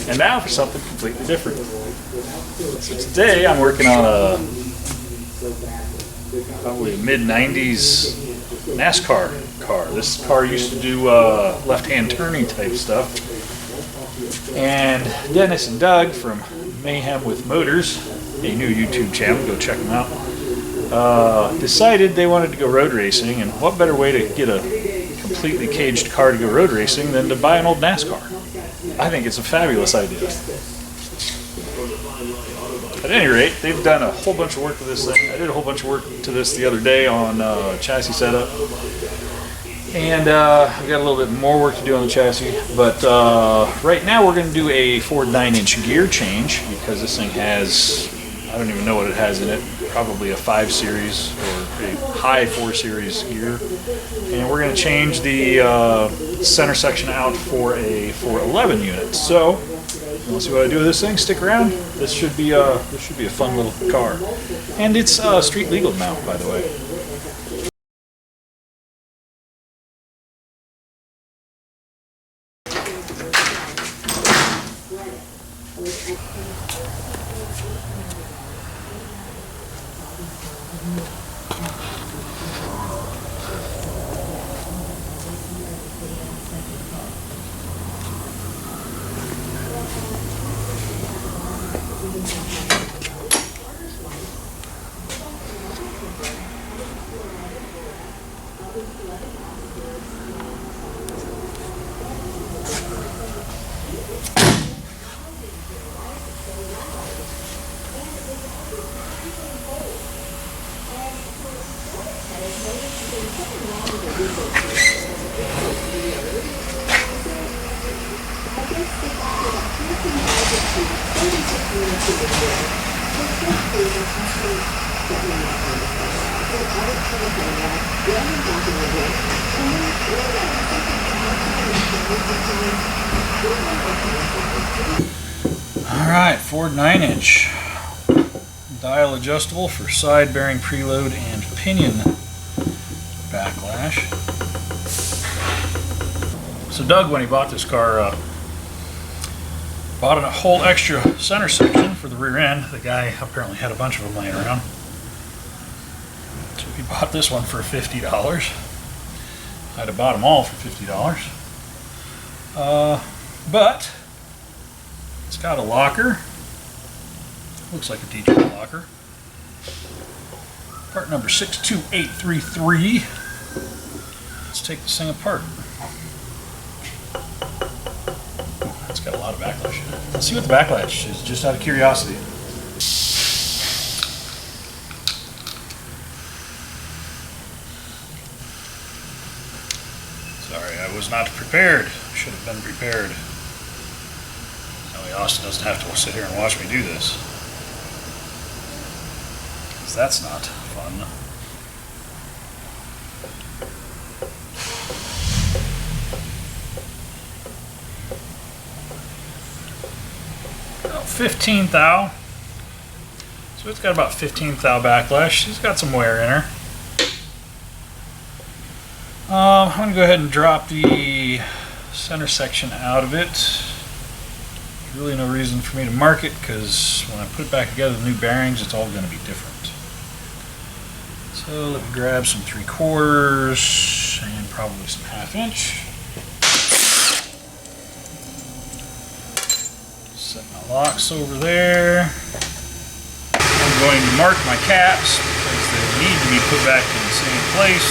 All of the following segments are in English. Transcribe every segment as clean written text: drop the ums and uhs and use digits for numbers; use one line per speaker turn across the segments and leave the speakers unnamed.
And now for something completely different. So today I'm working on a probably a mid-90s NASCAR car. This car used to do left-hand turning type stuff. And Dennis and Doug from Mayhem With Motors, a new YouTube channel, go check them out, decided they wanted to go road racing, and what better way to get a completely caged car to go road racing than to buy an old NASCAR. I think it's a fabulous idea. At any rate, they've done a whole bunch of work to this thing. I did a whole bunch of work to this the other day on chassis setup. And I've got a little bit more work to do on the chassis. But right now we're going to do a Ford 9-inch gear change, because this thing has, I don't even know what it has in it, probably a 5 Series or a high 4 Series gear. And we're going to change the center section out for a 411 unit. So, you want to see what I do with this thing? Stick around. This should be a fun little car, and it's street legal now, by the way. Alright, Ford 9-inch. Dial adjustable for side bearing preload and pinion backlash. So Doug, when he bought this car, bought a whole extra center section for the rear end. The guy apparently had a bunch of them laying around. So he bought this one for $50. I'd have bought them all for $50. But it's got a locker. Looks like a DJ locker. Part number 62833. Let's take this thing apart. It's got a lot of backlash in it. Let's see what the backlash is, just out of curiosity. Sorry, I was not prepared. Should have been prepared. That way Austin doesn't have to sit here and watch me do this. Because that's not fun. About 15 thou. So it's got about 15 thou backlash. She's got some wear in her. I'm going to go ahead and drop the center section out of it. There's really no reason for me to mark it, because when I put it back together with new bearings, it's all going to be different. So let me grab some 3/4 and probably some 1/2 inch. Set my locks over there. I'm going to mark my caps because they need to be put back in the same place.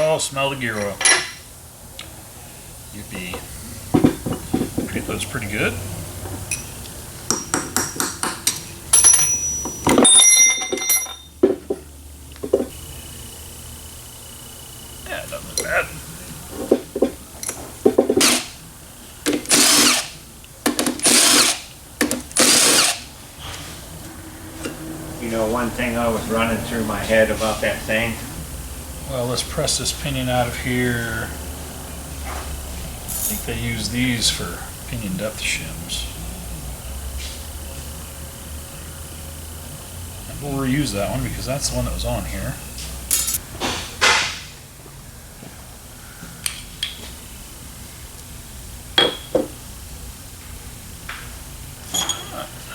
Oh, smell the gear oil. Yippee. Okay, that's pretty good. Yeah, it doesn't look bad.
You know, one thing I was running through my head about that thing.
Well, let's press this pinion out of here. think they use these for pinion depth shims. We'll reuse that one because that's the one that was on here.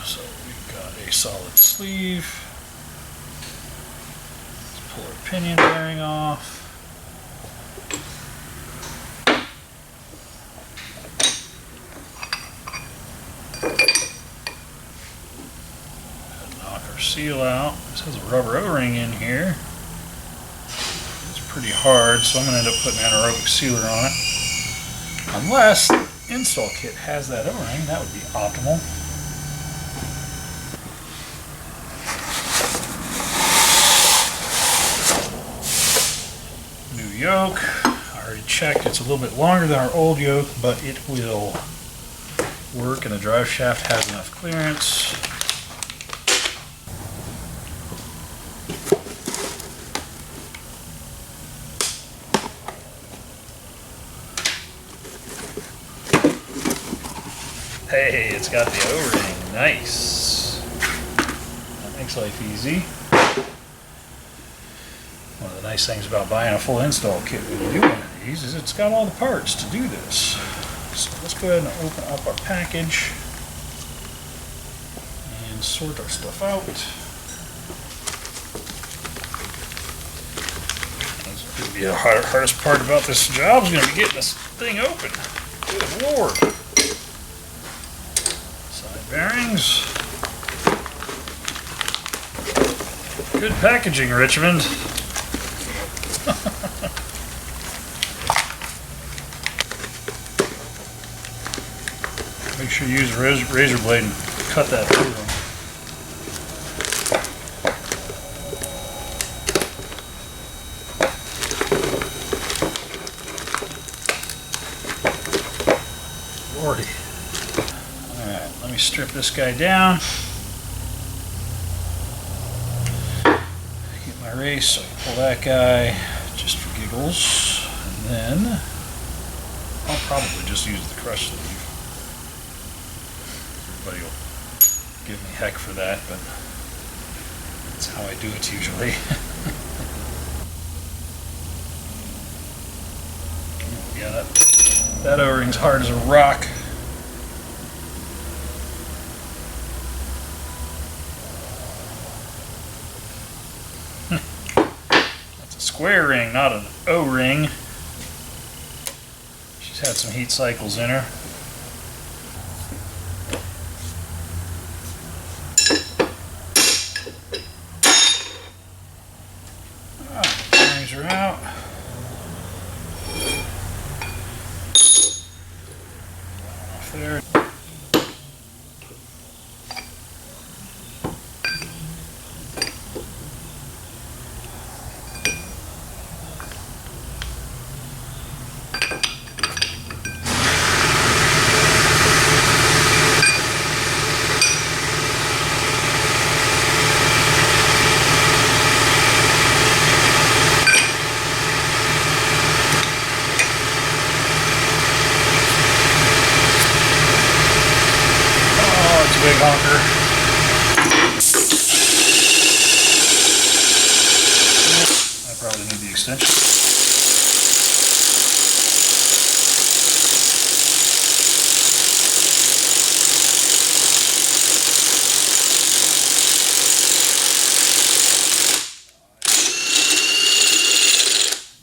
So we've got a solid sleeve. Let's pull our pinion bearing off. Knock our seal out. This has a rubber O-ring in here. It's pretty hard, so I'm going to end up putting an anaerobic sealer on it. Unless the install kit has that O-ring, that would be optimal. Yoke. I already checked, it's a little bit longer than our old yoke, but it will work and the drive shaft has enough clearance. Hey, it's got the O-ring. Nice. That makes life easy. One of the nice things about buying a full install kit when you do one of these is it's got all the parts to do this. So let's go ahead and open up our package and sort our stuff out. That's going to be the hardest part about this job is going to be getting this thing open. Good Lord. Side bearings. Good packaging, Richmond. Make sure you use a razor blade and cut that through them. Lordy. Alright, let me strip this guy down. Get my race, so I can pull that guy just for giggles. And then I'll probably just use the crush sleeve. Everybody will give me heck for that, but that's how I do it usually. Yeah, that O-ring's hard as a rock. That's a square ring, not an O-ring. She's had some heat cycles in her. Are out. Off there. Big honker. I probably need the extension.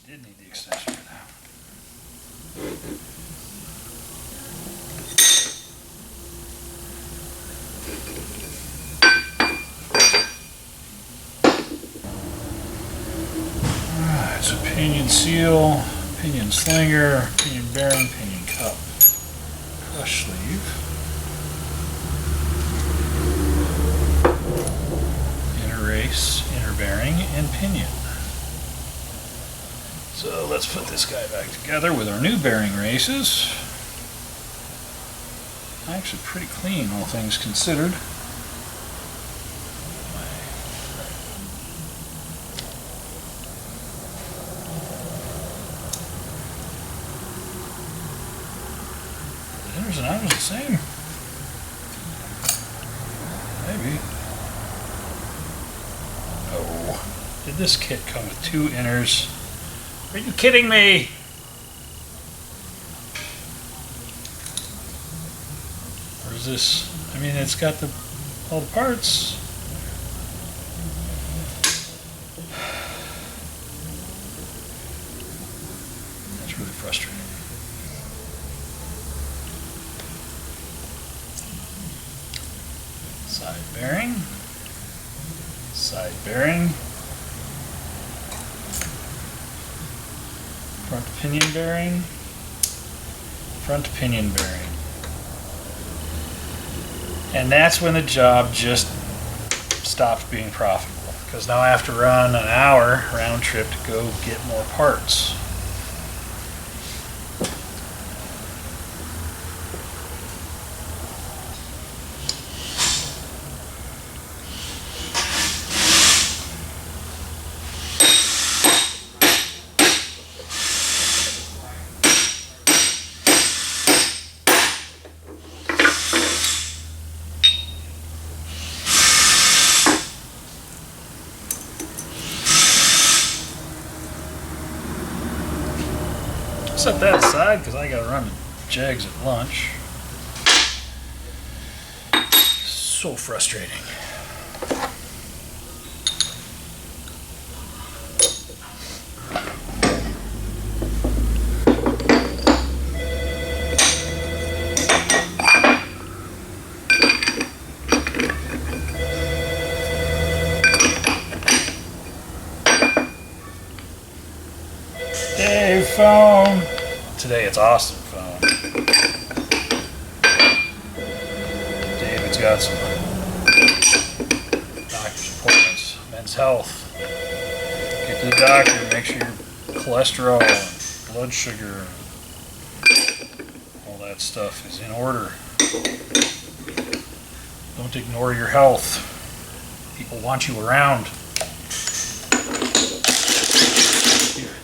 Did need the extension for that. So pinion seal, pinion slinger, pinion bearing, pinion cup, crush sleeve, inner race, inner bearing, and pinion. So let's put this guy back together with our new bearing races. Actually pretty clean, all things considered. Inners and outers the same. Maybe. Oh. Did this kit come with 2 inners? Are you kidding me? Or is this... I mean, it's got all the parts. That's really frustrating. Side bearing. Side bearing. Front pinion bearing. Front pinion bearing. And that's when the job just stops being profitable. Because now I have to run an hour round trip to go get more parts. Set that aside because I gotta run to Jags at lunch. So frustrating. Dave phone. Today it's Austin phone. David's got some doctor's appointments, men's health. Get to the doctor, make sure your cholesterol and blood sugar, all that stuff is in order. Don't ignore your health. People want you around.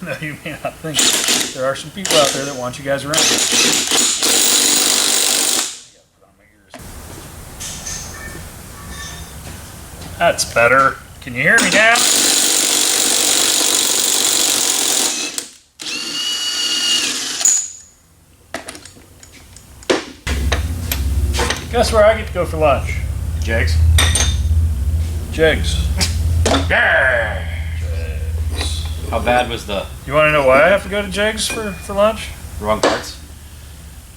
No, you may not think. There are some people out there that want you guys around. I gotta put on my ears. That's better. Can you hear me now? Guess where I get to go for lunch?
Jags?
Jags.
Yeah. How bad was the
You want to know why I have to go to Jags for lunch?
wrong parts?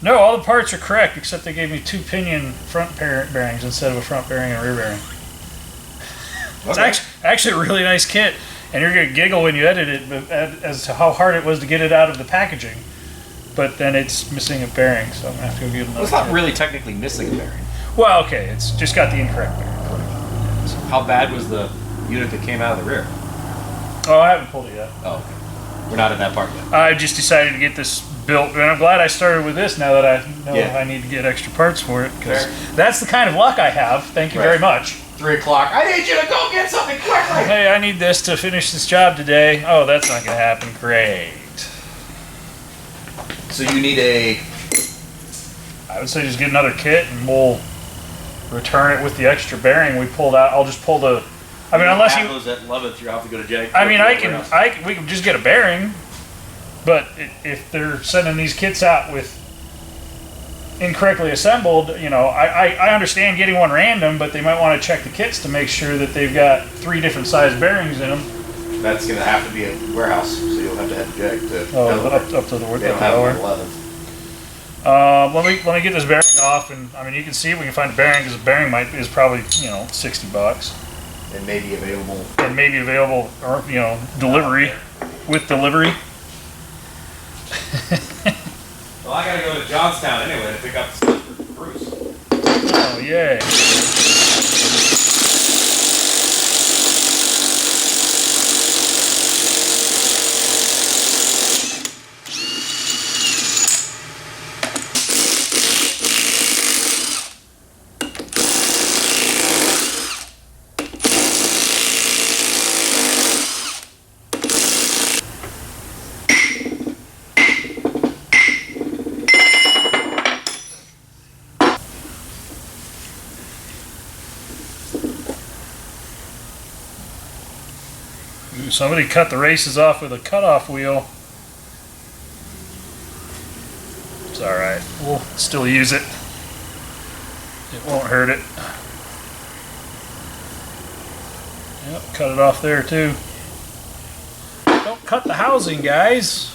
No, all the parts are correct except they gave me 2 pinion front bearings instead of a front bearing and a rear bearing. It's actually a really nice kit, and you're going to giggle when you edit it as to how hard it was to get it out of the packaging. But then it's missing a bearing, so I'm going to have to go get another
It's not
kit.
really technically missing a bearing.
Well, okay, it's just got the incorrect bearing.
How bad was the unit that came out of the rear?
Oh, I haven't pulled it yet.
Oh, okay. We're not in that part yet.
I just decided to get this built, and I'm glad I started with this now that I know
Yeah.
I need to get extra parts for it, because
Fair.
that's the kind of luck I have. Thank you
Right.
very much.
3 o'clock. I need you to go get something quickly!
Hey, I need this to finish this job today. Oh, that's not going to happen. Great.
So you need a...
I would say just get another kit, and we'll return it with the extra bearing we pulled out. I'll just pull the... I mean, unless you...
those at 11th, you'll have to go to Jag.
I mean, we can just get a bearing, but if they're sending these kits out with incorrectly assembled, you know, I understand getting one random, but they might want to check the kits to make sure that they've got 3 different size bearings in them.
That's going to have to be a warehouse, so you'll have to head to Jag to...
Oh, up to the
They don't have
lower.
one at 11th.
Let me get this bearing off, and I mean, you can see if we can find a bearing, because the bearing is probably, $60.
And maybe available...
And maybe available, or delivery, with delivery.
Well, I gotta go to Johnstown anyway to pick up stuff for Bruce.
Oh, yay. Somebody cut the races off with a cutoff wheel. It's alright. We'll still use it. It won't hurt it. Yep, cut it off there too. Don't cut the housing, guys.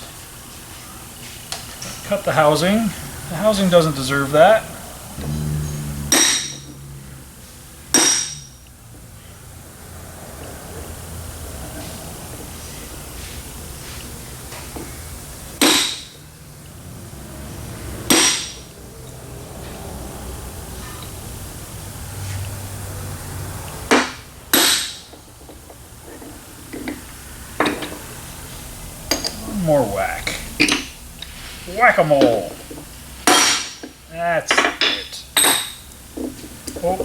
Don't cut the housing. The housing doesn't deserve that. More whack. Whack-a-mole. That's it. Oh.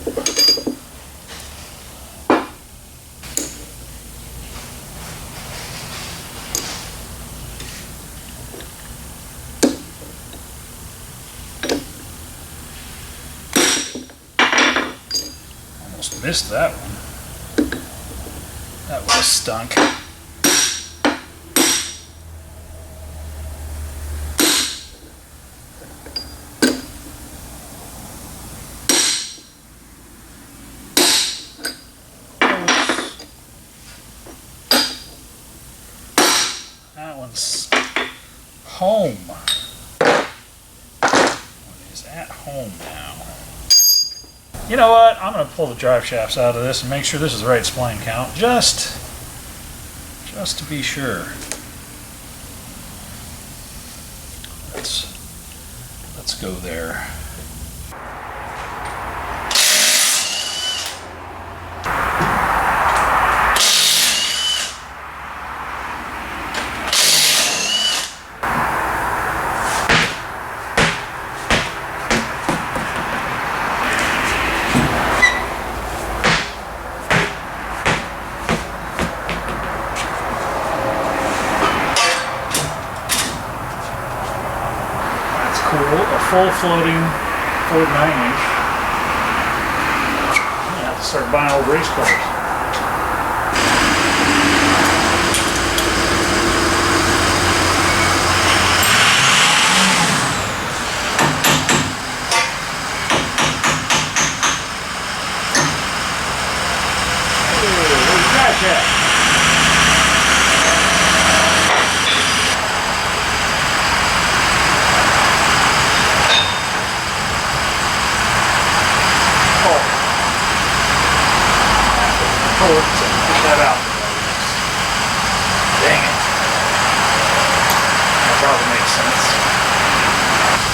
Almost missed that one. That was a stunk. That one's home. One is at home now. You know what? I'm going to pull the drive shafts out of this and make sure this is the right spline count. Just to be sure. Let's go there. Full floating 49-inch. I have to start buying old race cars. Where's Josh at? Get that out. Dang it. That probably makes sense.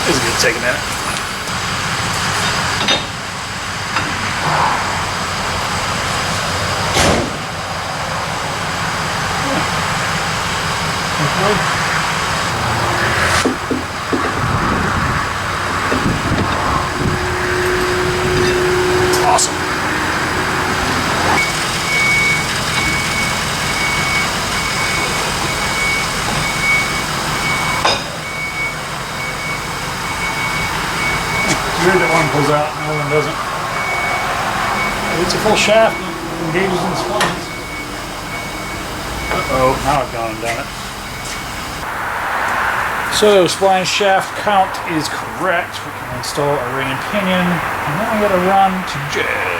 This is going to take a minute. Awesome. Weird that one pulls out and the other one doesn't. It's a full shaft that engages in the splines. Uh-oh, now I've gone and done it. So, spline shaft count is correct. We can install a ring and pinion, and then we gotta run to jazz.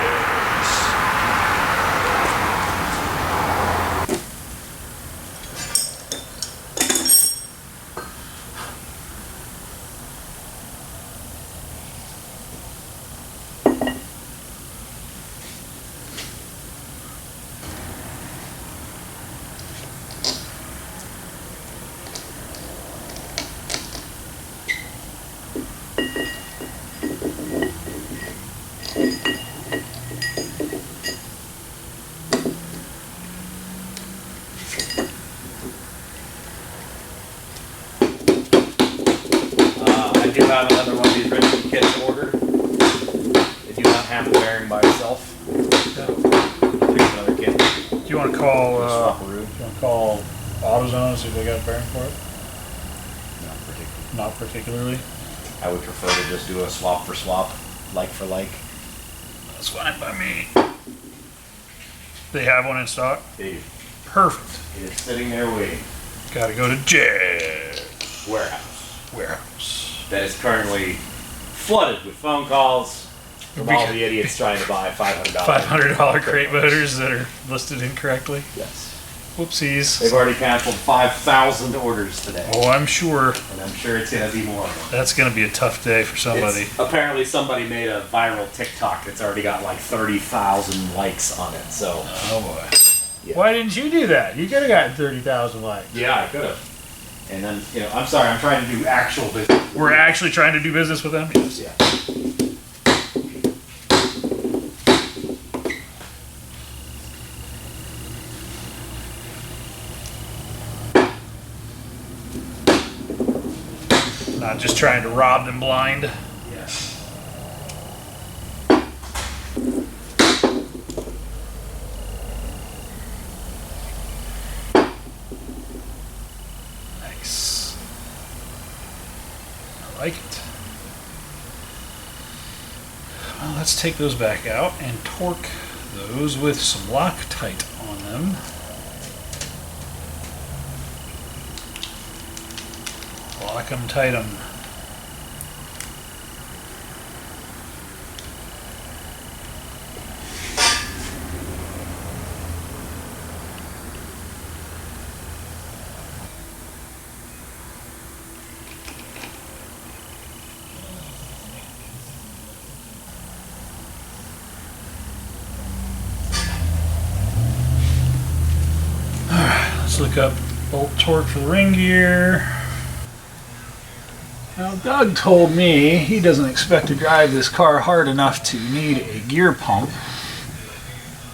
I do have another one of these written kits ordered. They do not have the bearing by itself. So I'll take another kit.
Do you want to call AutoZone and see if they got a bearing for it?
Not particularly.
Not particularly.
I would prefer to just do a swap for swap, like for like.
That's fine by me. They have one in stock?
They do.
Perfect.
It is sitting there waiting.
Gotta go to Jed's warehouse.
That is currently flooded with phone calls from all the idiots trying to buy $500.
$500 crate motors that are listed incorrectly.
Yes.
Whoopsies.
They've already canceled 5,000 orders today.
Oh, I'm sure.
And I'm sure it's going to be more of them.
That's going to be a tough day for somebody.
Apparently somebody made a viral TikTok that's already got like 30,000 likes on it, so.
Oh boy.
Yeah.
Why didn't you do that? You could have gotten 30,000 likes.
Yeah, I could have. And then, I'm sorry, I'm trying to do actual business.
We're actually trying to do business with them? Yes.
Yeah.
Not just trying to rob them blind.
Yes.
Nice. I like it. Well, let's take those back out and torque those with some Loctite on them. Lock 'em, tight 'em. Let's look up bolt torque for the ring gear. Now, Doug told me he doesn't expect to drive this car hard enough to need a gear pump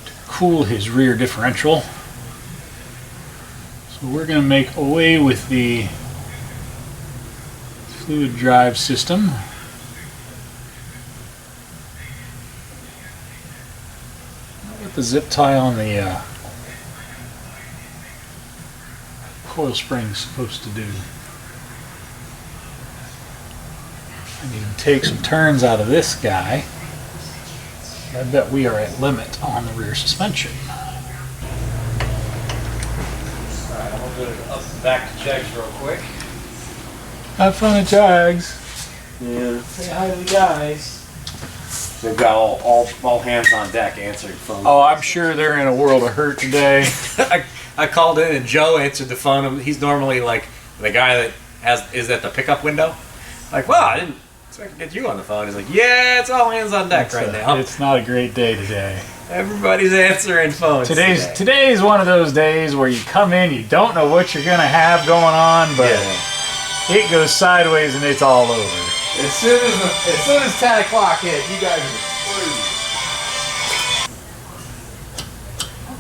to cool his rear differential. So we're going to make away with the fluid drive system. What the zip tie on the coil spring is supposed to do. I need to take some turns out of this guy. I bet we are at limit on the rear suspension.
Alright, I'm going to go up back to Jags real quick.
Have fun at Jags.
Yeah.
Say hi to the guys.
They've got all hands on deck answering phones.
Oh, I'm sure they're in a world of hurt today.
I called in and Joe answered the phone. He's normally like the guy that is at the pickup window. Like, wow, I didn't expect to get you on the phone. He's like, yeah, it's all hands on deck right now.
It's not a great day today.
Everybody's answering phones.
Today's one of those days where you come in, you don't know what you're gonna have going on, but it goes sideways and it's all over.
As soon as 10 o'clock hit, you guys are screwed.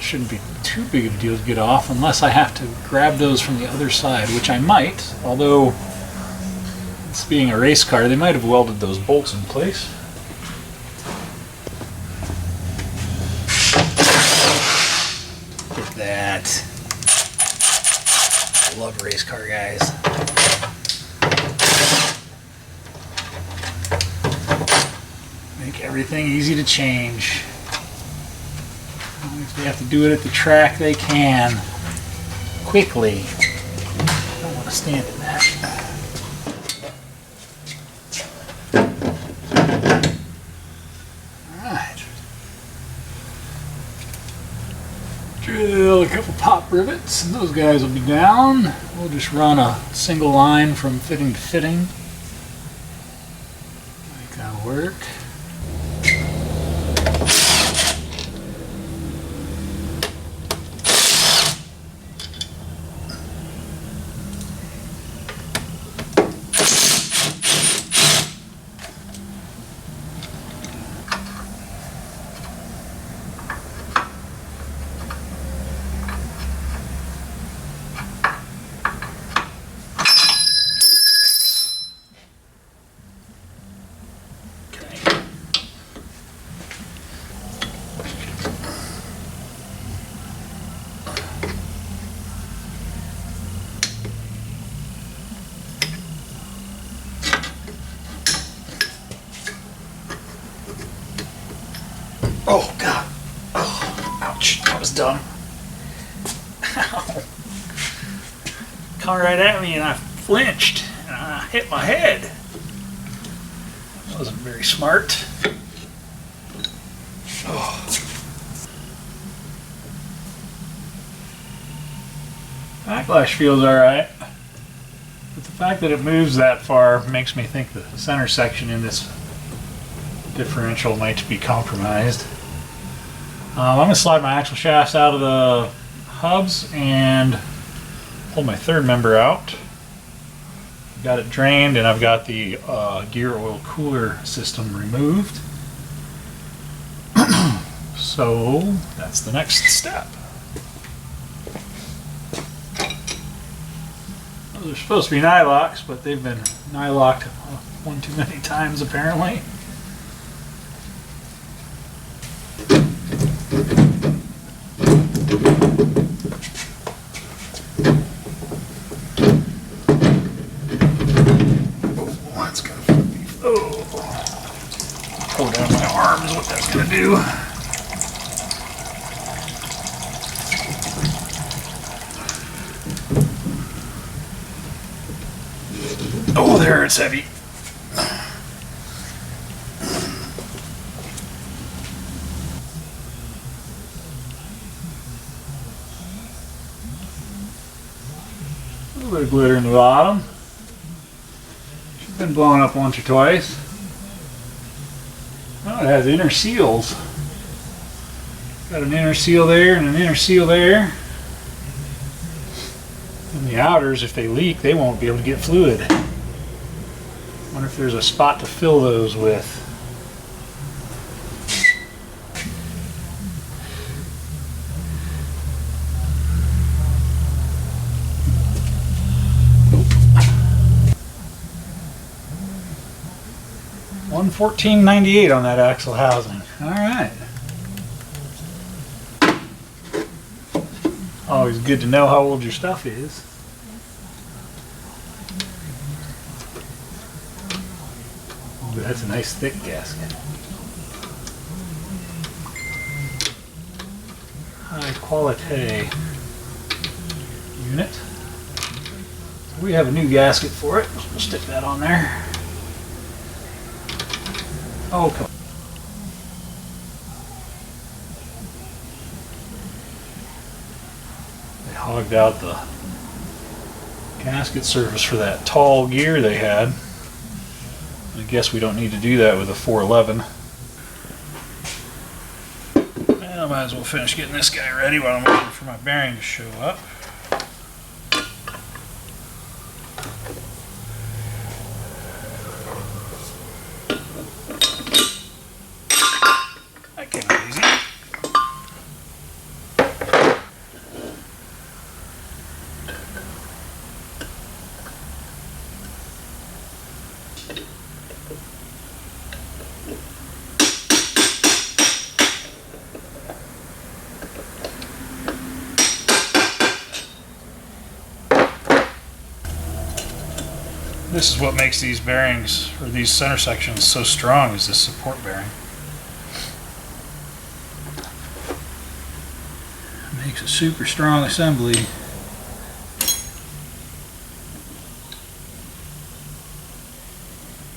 Shouldn't be too big of a deal to get off unless I have to grab those from the other side, which I might, although this being a race car, they might have welded those bolts in place. Look at that. I love race car guys. Make everything easy to change. If they have to do it at the track, they can. Quickly. I don't want to stand in that. Alright. Drill a couple pop rivets, and those guys will be down. We'll just run a single line from fitting to fitting. Make that work. Oh, God. Oh, ouch. That was dumb. Come right at me and I flinched and I hit my head. Wasn't very smart. Oh. Backlash feels alright, but the fact that it moves that far makes me think the center section in this differential might be compromised. I'm going to slide my axle shafts out of the hubs and pull my third member out. Got it drained and I've got the gear oil cooler system removed. So that's the next step. Those are supposed to be nylocks, but they've been nylocked one too many times apparently. Pull down my arm is what that's going to do. Oh, there, it's heavy. A little bit of glitter in the bottom. She's been blown up once or twice. Oh, it has inner seals. Got an inner seal there and an inner seal there. And the outers, if they leak, they won't be able to get fluid. Wonder if there's a spot to fill those with. $114.98 on that axle housing. All right. Always good to know how old your stuff is. Ooh, that's a nice thick gasket. High quality unit. So we have a new gasket for it. We'll stick that on there. Oh, come on. They hogged out the gasket surface for that tall gear they had. I guess we don't need to do that with a 411. And I might as well finish getting this guy ready while I'm waiting for my bearing to show up. This is what makes these bearings, or these center sections, so strong, is this support bearing. It makes a super strong assembly.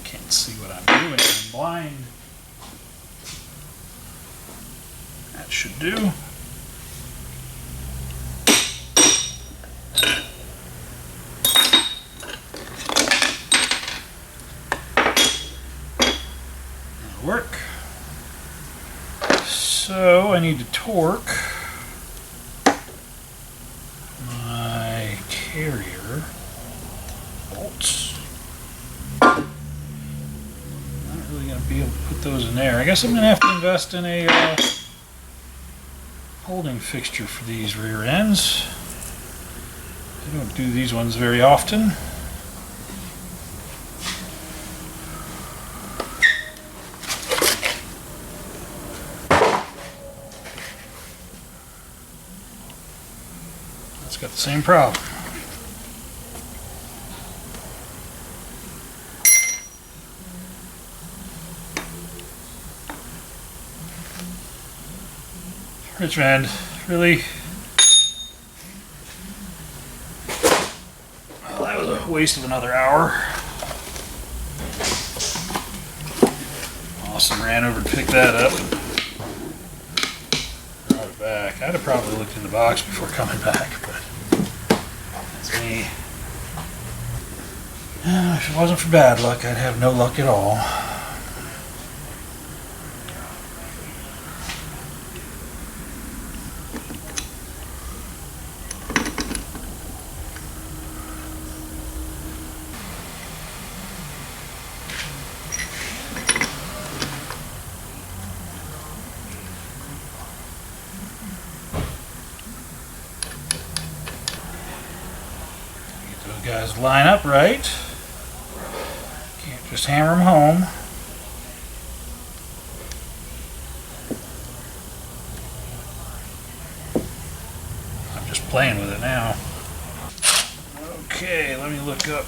Can't see what I'm doing, I'm blind. That should do. Work. So I need to torque my carrier bolts. Not really going to be able to put those in there. I guess I'm going to have to invest in a holding fixture for these rear ends. I don't do these ones very often. Got the same problem. Richmond, really? waste of another hour. Awesome, ran over to pick that up. Brought it back. I'd have probably looked in the box before coming back, but that's me. If it wasn't for bad luck, I'd have no luck at all. Guys line up right. Can't just hammer them home. I'm just playing with it now. Okay, let me look up.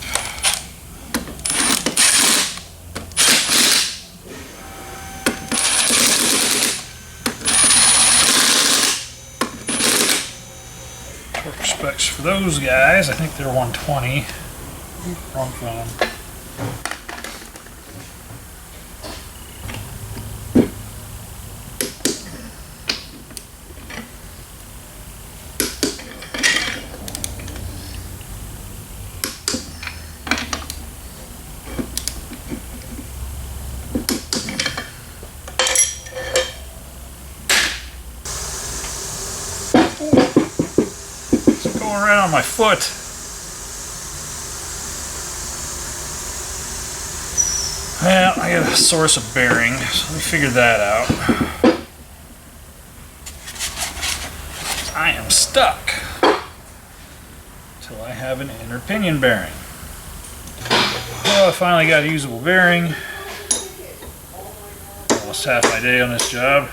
Torque specs for those guys. I think they're 120. Wrong phone. It's going right on my foot. Well, I got a source of bearing, so let me figure that out. I am stuck until I have an inner pinion bearing. Well, I finally got a usable bearing. Almost half my day on this job.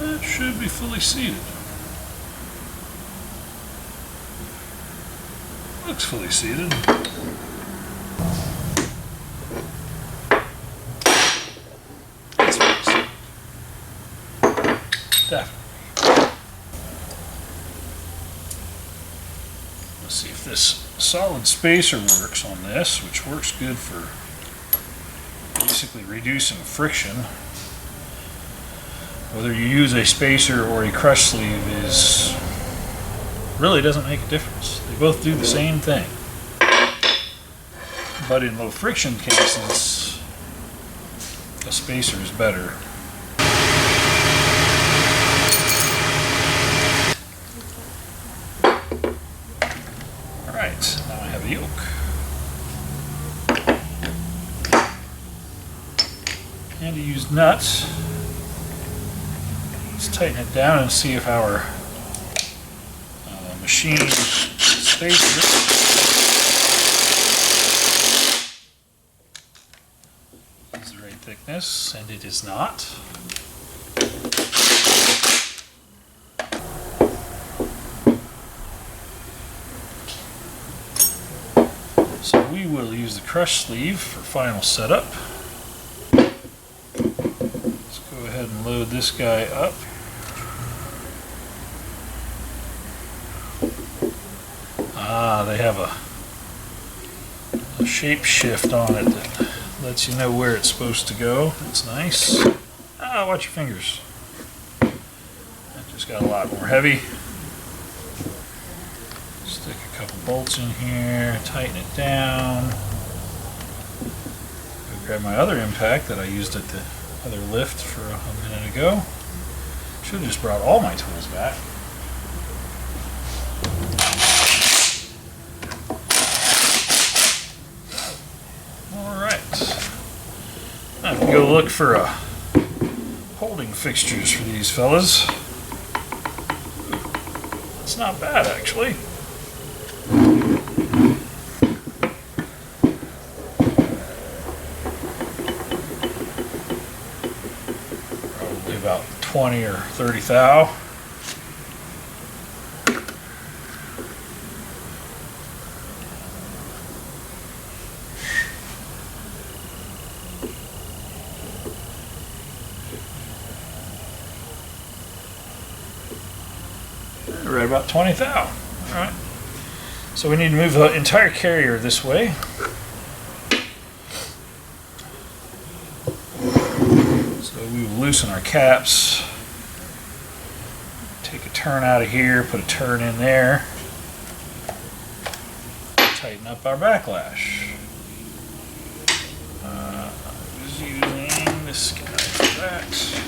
That should be fully seated. Looks fully seated. It's fully seated. Definitely. Let's see if this solid spacer works on this, which works good for basically reducing friction. Whether you use a spacer or a crush sleeve is really doesn't make a difference. They both do the same thing. But in low friction cases, a spacer is better. Alright, now I have a yoke. And to use nuts. Let's tighten it down and see if our machine spacer is the right thickness, and it is not. So we will use the crush sleeve for final setup. Let's go ahead and load this guy up. They have a shape shift on it that lets you know where it's supposed to go. That's nice. Watch your fingers. That just got a lot more heavy. Stick a couple bolts in here, tighten it down. Go grab my other impact that I used at the other lift for a minute ago. Should have just brought all my tools back. to go look for holding fixtures for these fellas. It's not bad, actually. Probably about 20 or 30 thou. Right about 20 thou. Alright. So we need to move the entire carrier this way. So we will loosen our caps. Take a turn out of here, put a turn in there. Tighten up our backlash. Just using this guy for that.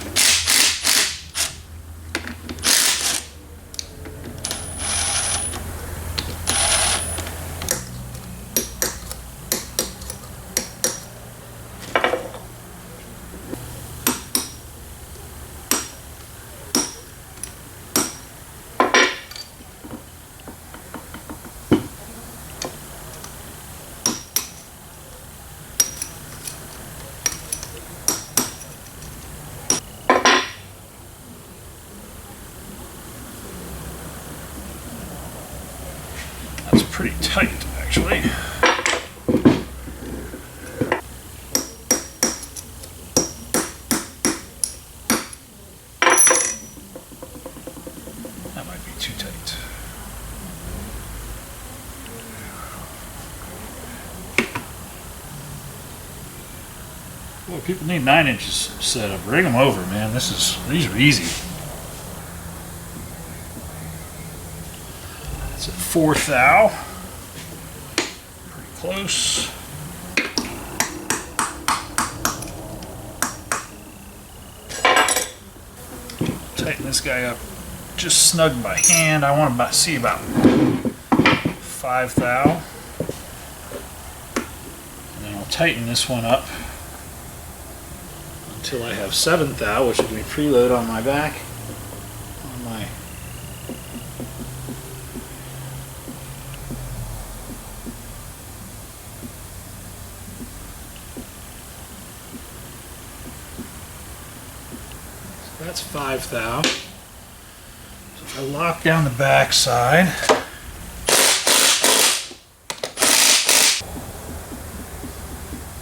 Pretty tight, actually. That might be too tight. Well, people need 9 inches set up. Bring them over, man. These are easy. It's at 4 thou. Pretty close. Tighten this guy up just snug by hand. I want to see about 5 thou. And then I'll tighten this one up until I have 7 thou, which will be preload on my back. On my That's 5 thou. So if I lock down the back side,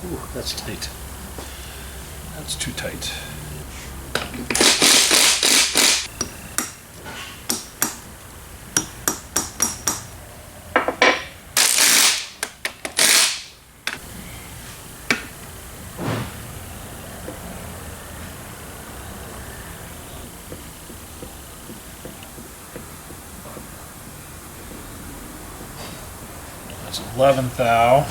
ooh, that's tight. That's too tight. That's 11 thou.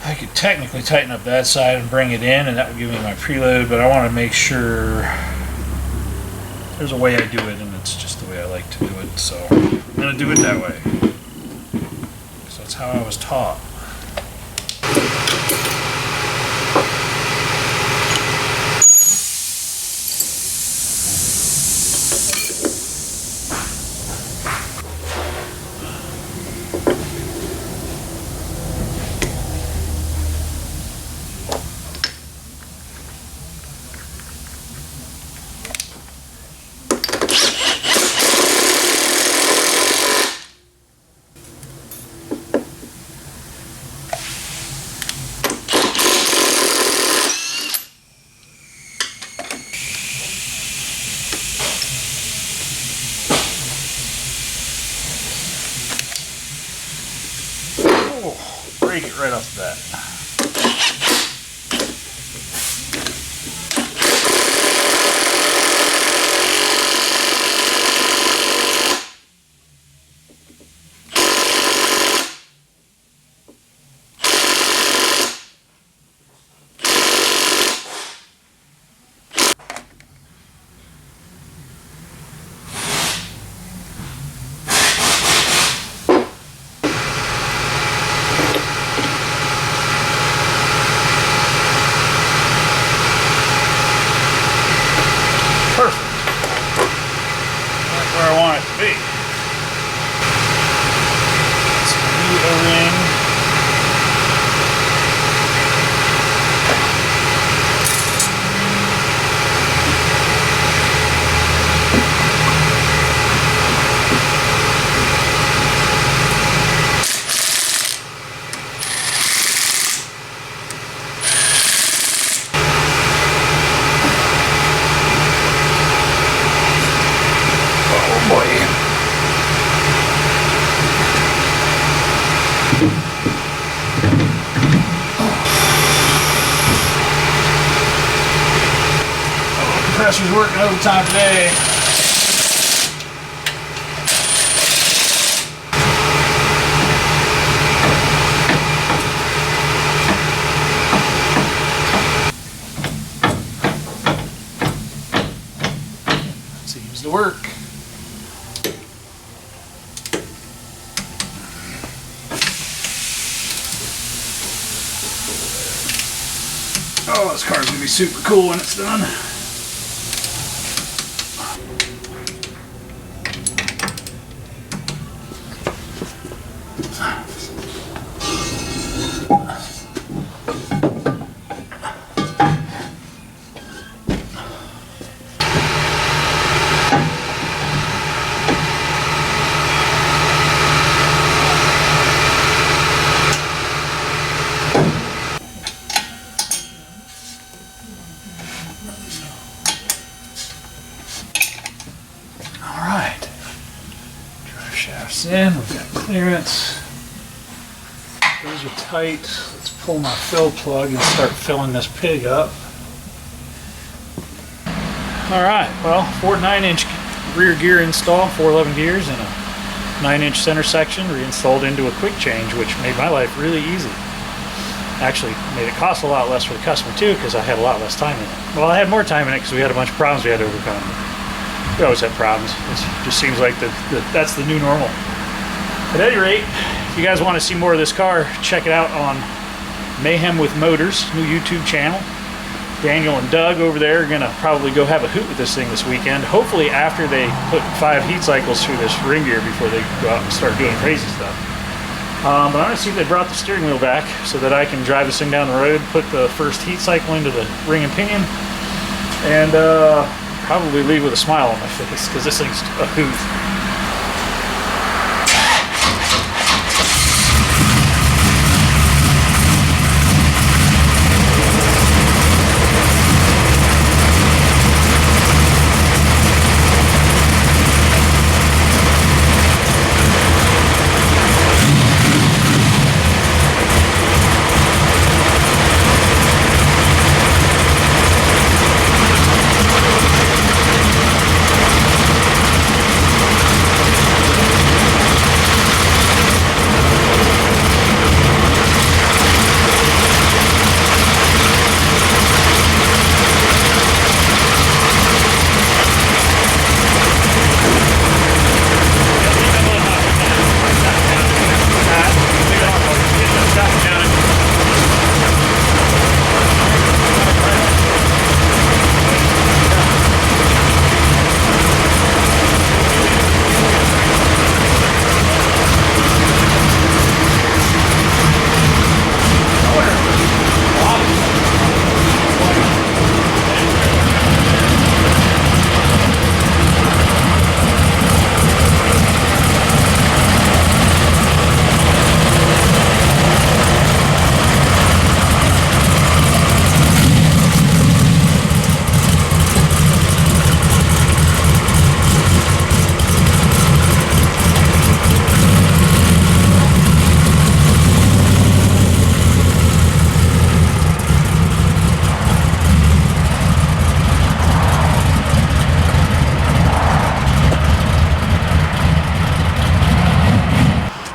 I could technically tighten up that side and bring it in, and that would give me my preload, but I want to make sure there's a way I do it, and it's just the way I like to do it, so I'm going to do it that way. So that's how I was taught. Break it right off the bat. have to be. It's a new O-ring. Compressor's working overtime today. Seems to work. Oh, this car's gonna be super cool when it's done. In, we've got clearance. Those are tight. Let's pull my fill plug and start filling this pig up. Alright, well, 4 9-inch rear gear install, 411 gears, and a 9-inch center section reinstalled into a quick change, which made my life really easy. Actually made it cost a lot less for the customer too, because I had a lot less time in it. Well, I had more time in it because we had a bunch of problems we had to overcome. We always have problems. It just seems like that's the new normal. At any rate, if you guys want to see more of this car, check it out on Mayhem With Motors, new YouTube channel. Daniel and Doug over there are going to probably go have a hoot with this thing this weekend. Hopefully after they put 5 heat cycles through this ring gear before they go out and start doing crazy stuff. But I'm going to see if they brought the steering wheel back so that I can drive this thing down the road, put the first heat cycle into the ring and pinion, and probably leave with a smile on my face because this thing's a hoot.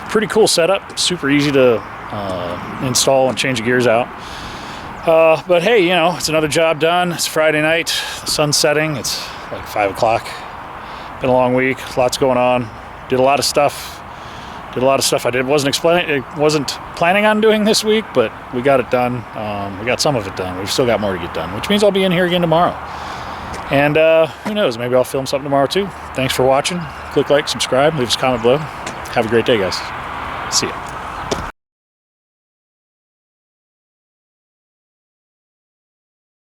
Pretty cool setup, super easy to install and change the gears out. But hey, you know, it's another job done. It's Friday night, the sun's setting, it's like 5 o'clock. Been a long week, lots going on. Did a lot of stuff I wasn't planning on doing this week, but we got it done. We got some of it done. We've still got more to get done, which means I'll be in here again tomorrow. And who knows, maybe I'll film something tomorrow too. Thanks for watching. click like, subscribe, leave us a comment below. Have a great day, guys. See ya.